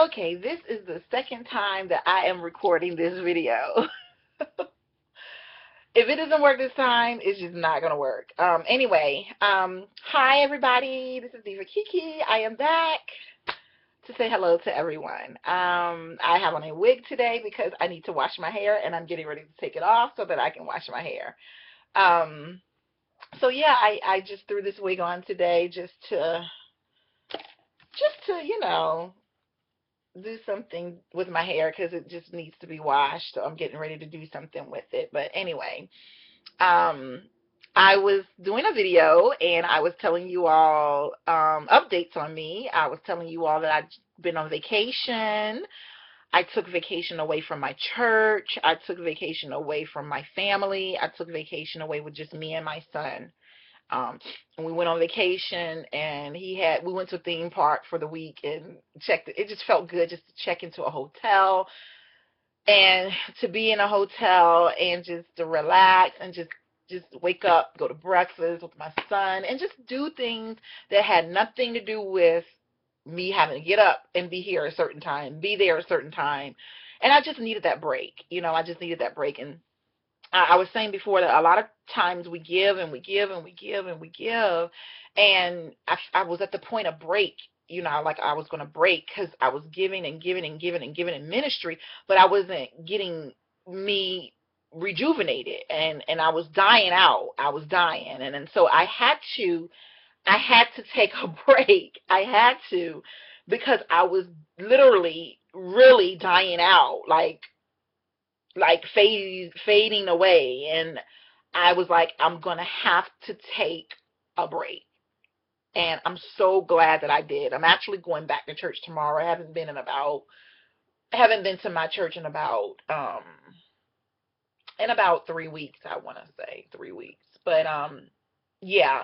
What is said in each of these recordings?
Okay, this is the second time that I am recording this video. If it doesn't work this time, it's just not gonna work. Hi everybody. This is Diva Kiki. I am back to say hello to everyone. I have on a wig today because I need to wash my hair, and I'm getting ready to take it off so that I can wash my hair. Um, so yeah, I just threw this wig on today just to do something with my hair because it just needs to be washed. So I'm getting ready to do something with it. But anyway, um, I was doing a video and I was telling you all updates on me. I was telling you all that I'd been on vacation. I took vacation away from my church. I took vacation away from my family. I took vacation away with just me and my son. Um, and we went on vacation, and we went to a theme park for the week and checked. It just felt good just to check into a hotel and to be in a hotel and just to relax and just wake up, go to breakfast with my son, and just do things that had nothing to do with me having to get up and be here at a certain time, be there at a certain time. And I just needed that break. I just needed that break. And I was saying before that a lot of times we give and we give and we give and we give, and I was at the point of break. Like I was going to break because I was giving and giving and giving and giving in ministry, but I wasn't getting me rejuvenated, and I was dying out. I was dying, and so I had to take a break. I had to, because I was literally really dying out, like fading away. And I was like, I'm gonna have to take a break. And I'm so glad that I did. I'm actually going back to church tomorrow. I haven't been to my church in about 3 weeks. I want to say 3 weeks. But yeah,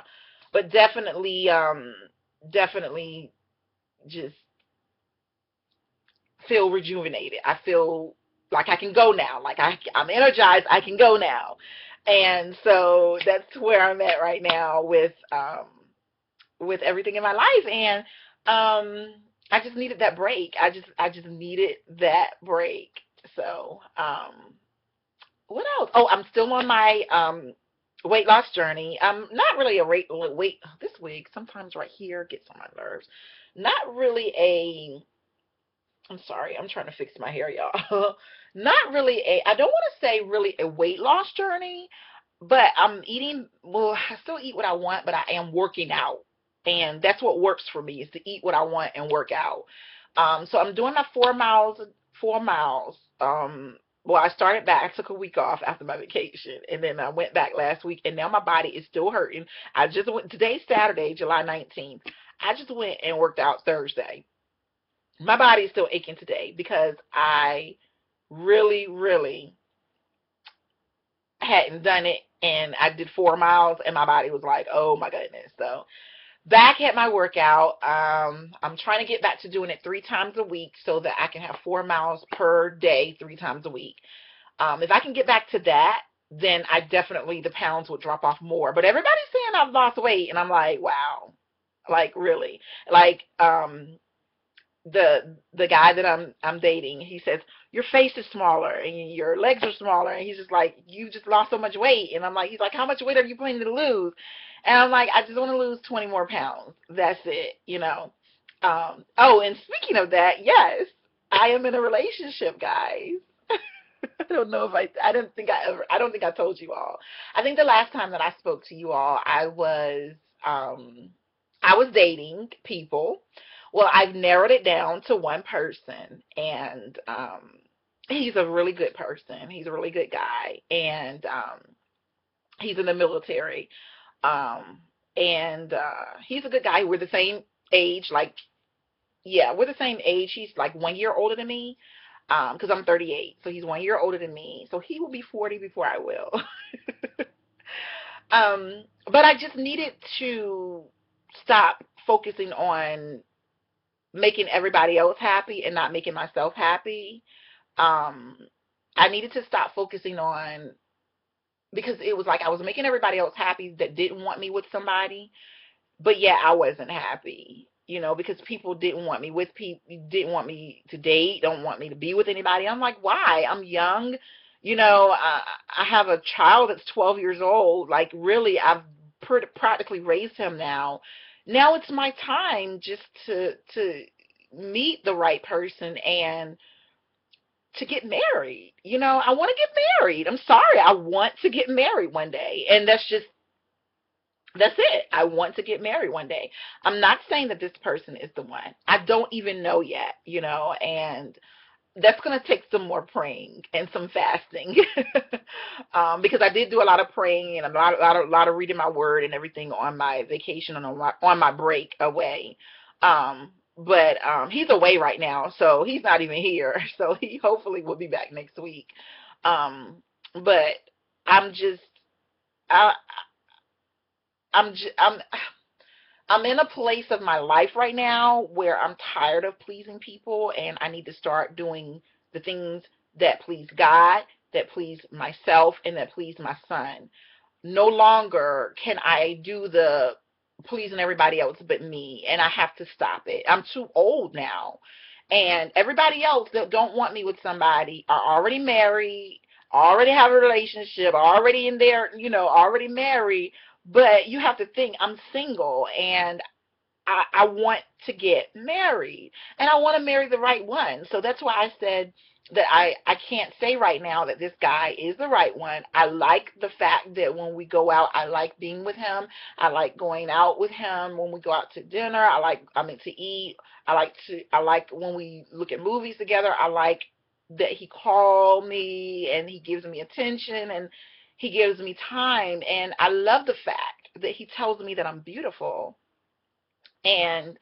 but definitely just feel rejuvenated. I feel like I can go now. Like I'm energized. I can go now. And so that's where I'm at right now with everything in my life. And I just needed that break. I just needed that break. So what else? Oh, I'm still on my weight loss journey. Not really a weight this week. Sometimes right here gets on my nerves. Not really a I'm sorry, I'm trying to fix my hair, y'all. Not really I don't want to say really a weight loss journey, but I'm eating, well, I still eat what I want, but I am working out. And that's what works for me, is to eat what I want and work out. So I'm doing my 4 miles. Well, I started back, I took a week off after my vacation, and then I went back last week, and now my body is still hurting. I just went, today's Saturday, July 19th. I just went and worked out Thursday. My body is still aching today because I really, really hadn't done it, and I did 4 miles, and my body was like, oh my goodness. So back at my workout. I'm trying to get back to doing it 3 times a week so that I can have 4 miles per day 3 times a week. If I can get back to that, then I definitely, the pounds would drop off more. But everybody's saying I've lost weight, and I'm like, wow, like really, like the guy that I'm dating, he says your face is smaller and your legs are smaller, and he's just like, you just lost so much weight. And I'm like, he's like, how much weight are you planning to lose? And I'm like, I just want to lose 20 more pounds. That's it. Oh, and speaking of that, yes, I am in a relationship, guys. I don't know if I don't think I told you all. I think the last time that I spoke to you all, um I was dating people. Well, I've narrowed it down to one person, and he's a really good person. He's a really good guy, and he's in the military. Um and he's a good guy. We're the same age, like, yeah, we're the same age. He's like 1 year older than me, because I'm 38, so he's 1 year older than me. So he will be 40 before I will. But I just needed to stop focusing on making everybody else happy and not making myself happy. Um, I needed to stop focusing on, because it was like I was making everybody else happy that didn't want me with somebody, but yeah, I wasn't happy. because people didn't want me to date, don't want me to be with anybody. I'm like, why? I'm young. I have a child that's 12 years old. Like, really, I've practically raised him now. Now it's my time just to meet the right person and to get married. I want to get married. I'm sorry. I want to get married one day. And that's it. I want to get married one day. I'm not saying that this person is the one. I don't even know yet, and that's going to take some more praying and some fasting. Because I did do a lot of praying and a lot of reading my word and everything on my vacation and on my break away. But he's away right now, so he's not even here. So he hopefully will be back next week. Um, but I'm just, I, I'm in a place of my life right now where I'm tired of pleasing people, and I need to start doing the things that please God, that please myself, and that please my son. No longer can I do the pleasing everybody else but me, and I have to stop it. I'm too old now. And everybody else that don't want me with somebody are already married, already have a relationship, already in there, already married. But you have to think, I'm single, and I want to get married, and I want to marry the right one. So that's why I said that I can't say right now that this guy is the right one. I like the fact that when we go out, I like being with him. I like going out with him when we go out to dinner. I mean, to eat. I like when we look at movies together. I like that he call me and he gives me attention and he gives me time. And I love the fact that he tells me that I'm beautiful. And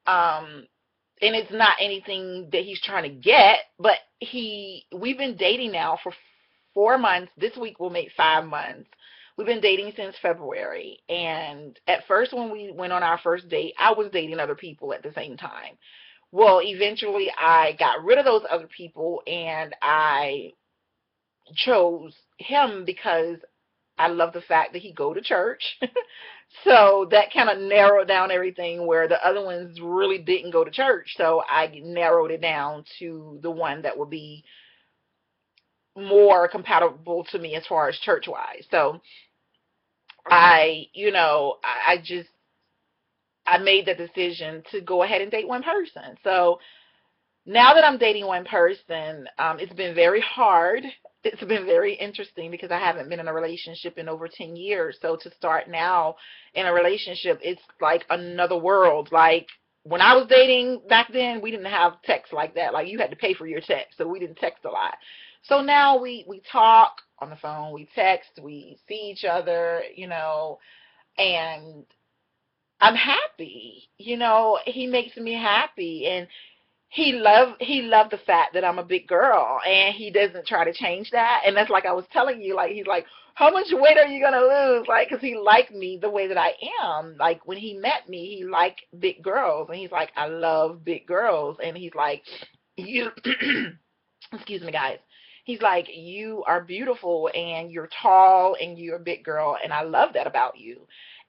um and it's not anything that he's trying to get, but we've been dating now for 4 months. This week will make 5 months. We've been dating since February, and at first when we went on our first date, I was dating other people at the same time. Well, eventually I got rid of those other people and I chose him because I love the fact that he go to church. So that kind of narrowed down everything where the other ones really didn't go to church. So I narrowed it down to the one that would be more compatible to me as far as church wise. So I just I made the decision to go ahead and date one person. So now that I'm dating one person, it's been very hard. It's been very interesting because I haven't been in a relationship in over 10 years. So to start now in a relationship, it's like another world. Like when I was dating back then, we didn't have text like that. Like you had to pay for your text, so we didn't text a lot. So now we talk on the phone, we text, we see each other, and I'm happy. He makes me happy, and he loved the fact that I'm a big girl, and he doesn't try to change that. And that's like I was telling you, like he's like, how much weight are you gonna lose? Like, cause he liked me the way that I am. Like when he met me, he liked big girls, and he's like, I love big girls, and he's like, you, excuse me, guys. He's like, you are beautiful, and you're tall, and you're a big girl, and I love that about you.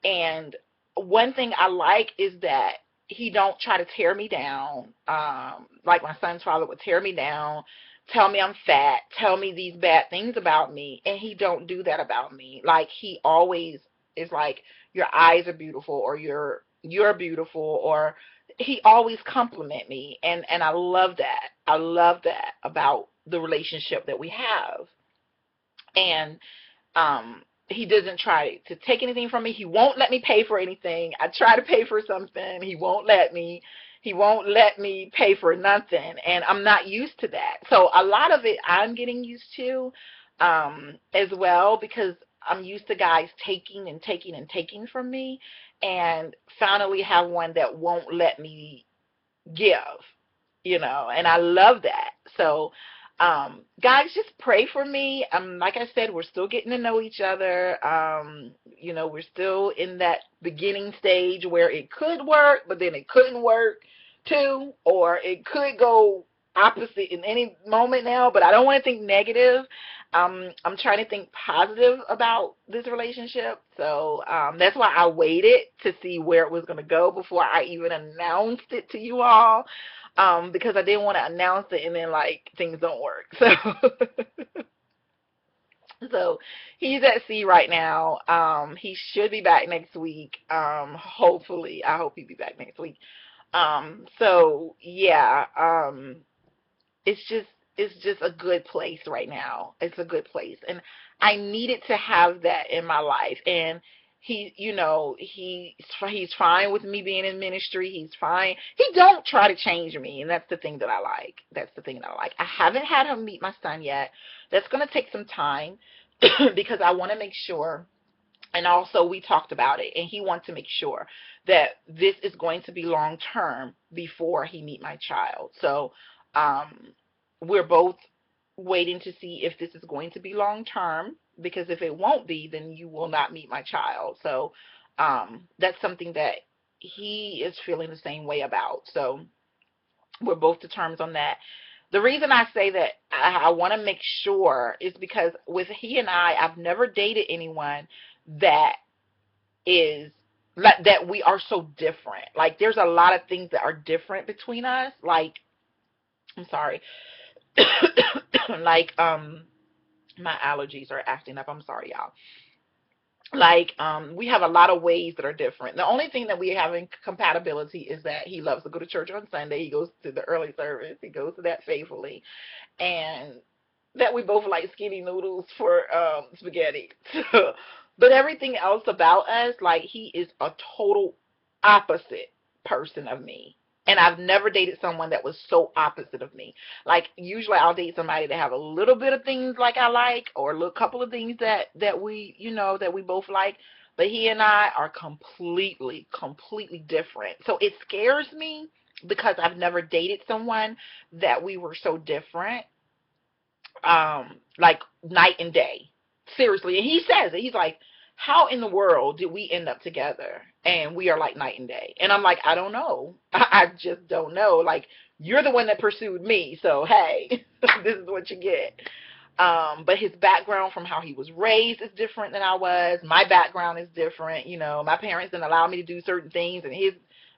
And one thing I like is that he don't try to tear me down. Like my son's father would tear me down, tell me I'm fat, tell me these bad things about me, and he don't do that about me. Like he always is like, your eyes are beautiful, or you're beautiful, or he always compliment me, and I love that. I love that about the relationship that we have. And he doesn't try to take anything from me. He won't let me pay for anything. I try to pay for something, he won't let me. He won't let me pay for nothing, and I'm not used to that. So a lot of it I'm getting used to, as well, because I'm used to guys taking and taking and taking from me, and finally have one that won't let me give, and I love that. So, guys, just pray for me. Like I said, we're still getting to know each other. We're still in that beginning stage where it could work, but then it couldn't work too, or it could go opposite in any moment now, but I don't want to think negative. I'm trying to think positive about this relationship. So that's why I waited to see where it was going to go before I even announced it to you all. Because I didn't want to announce it and then like things don't work. So he's at sea right now. He should be back next week. Hopefully, I hope he'll be back next week. So yeah, it's just it's just a good place right now. It's a good place, and I needed to have that in my life. And he's fine with me being in ministry. He's fine. He don't try to change me, and that's the thing that I like. That's the thing that I like. I haven't had him meet my son yet. That's gonna take some time because I want to make sure, and also we talked about it, and he wants to make sure that this is going to be long term before he meet my child. So um, we're both waiting to see if this is going to be long term, because if it won't be, then you will not meet my child. So that's something that he is feeling the same way about. So we're both determined on that. The reason I say that I want to make sure is because with he and I've never dated anyone that is like that we are so different. Like there's a lot of things that are different between us. Like I'm sorry. Like my allergies are acting up. I'm sorry, y'all. Like we have a lot of ways that are different. The only thing that we have in compatibility is that he loves to go to church on Sunday. He goes to the early service. He goes to that faithfully. And that we both like skinny noodles for spaghetti. But everything else about us, like he is a total opposite person of me. And I've never dated someone that was so opposite of me. Like usually I'll date somebody that have a little bit of things like I like, or a little couple of things that we, that we both like. But he and I are completely different. So it scares me because I've never dated someone that we were so different, like night and day. Seriously. And he says it. He's like, how in the world did we end up together and we are like night and day? And I'm like, I don't know. I just don't know. Like, you're the one that pursued me. So, hey, this is what you get. But his background from how he was raised is different than I was. My background is different. My parents didn't allow me to do certain things, and his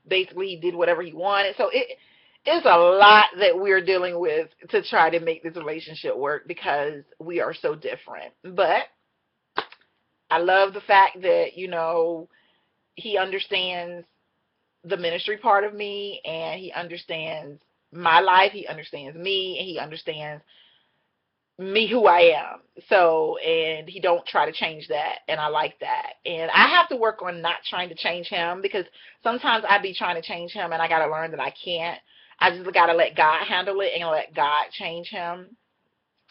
basically he did whatever he wanted. So it's a lot that we're dealing with to try to make this relationship work because we are so different. But I love the fact that, he understands the ministry part of me, and he understands my life. He understands me, and he understands me who I am. So, and he don't try to change that, and I like that. And I have to work on not trying to change him, because sometimes I be trying to change him and I got to learn that I can't. I just got to let God handle it and let God change him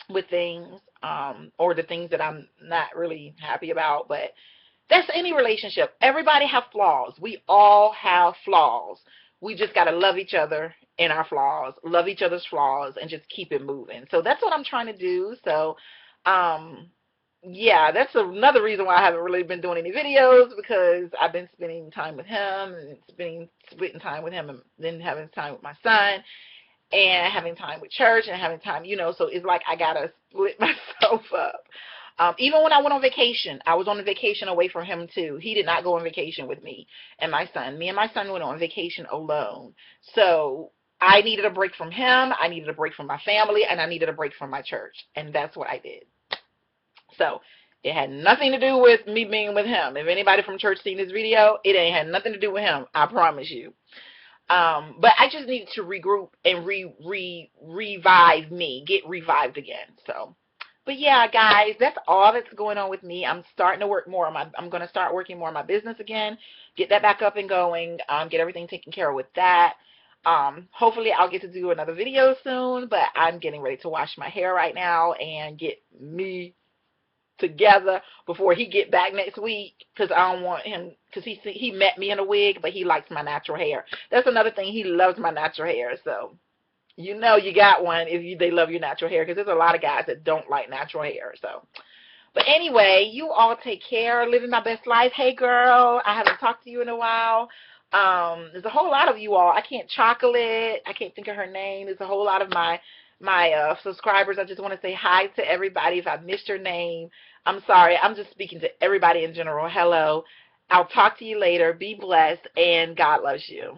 with things, or the things that I'm not really happy about. But that's any relationship. Everybody have flaws. We all have flaws. We just got to love each other in our flaws, love each other's flaws, and just keep it moving. So that's what I'm trying to do. So, um, yeah, that's another reason why I haven't really been doing any videos, because I've been spending time with him, and splitting time with him, and then having time with my son, and having time with church, and having time, so it's like I gotta split myself up. Even when I went on vacation, I was on a vacation away from him too. He did not go on vacation with me and my son. Me and my son went on vacation alone. So I needed a break from him, I needed a break from my family, and I needed a break from my church. And that's what I did. So it had nothing to do with me being with him. If anybody from church seen this video, it ain't had nothing to do with him. I promise you. But I just needed to regroup and revive me, get revived again. So, but yeah, guys, that's all that's going on with me. I'm starting to work more on I'm going to start working more on my business again, get that back up and going, get everything taken care of with that. Hopefully I'll get to do another video soon, but I'm getting ready to wash my hair right now and get me together before he get back next week, because I don't want him, because he met me in a wig, but he likes my natural hair. That's another thing. He loves my natural hair. So you got one if they love your natural hair, because there's a lot of guys that don't like natural hair. So, but anyway, you all take care, living my best life. Hey girl, I haven't talked to you in a while. There's a whole lot of you all. I can't think of her name. There's a whole lot of my my subscribers. I just want to say hi to everybody. If I missed your name, I'm sorry. I'm just speaking to everybody in general. Hello. I'll talk to you later. Be blessed, and God loves you.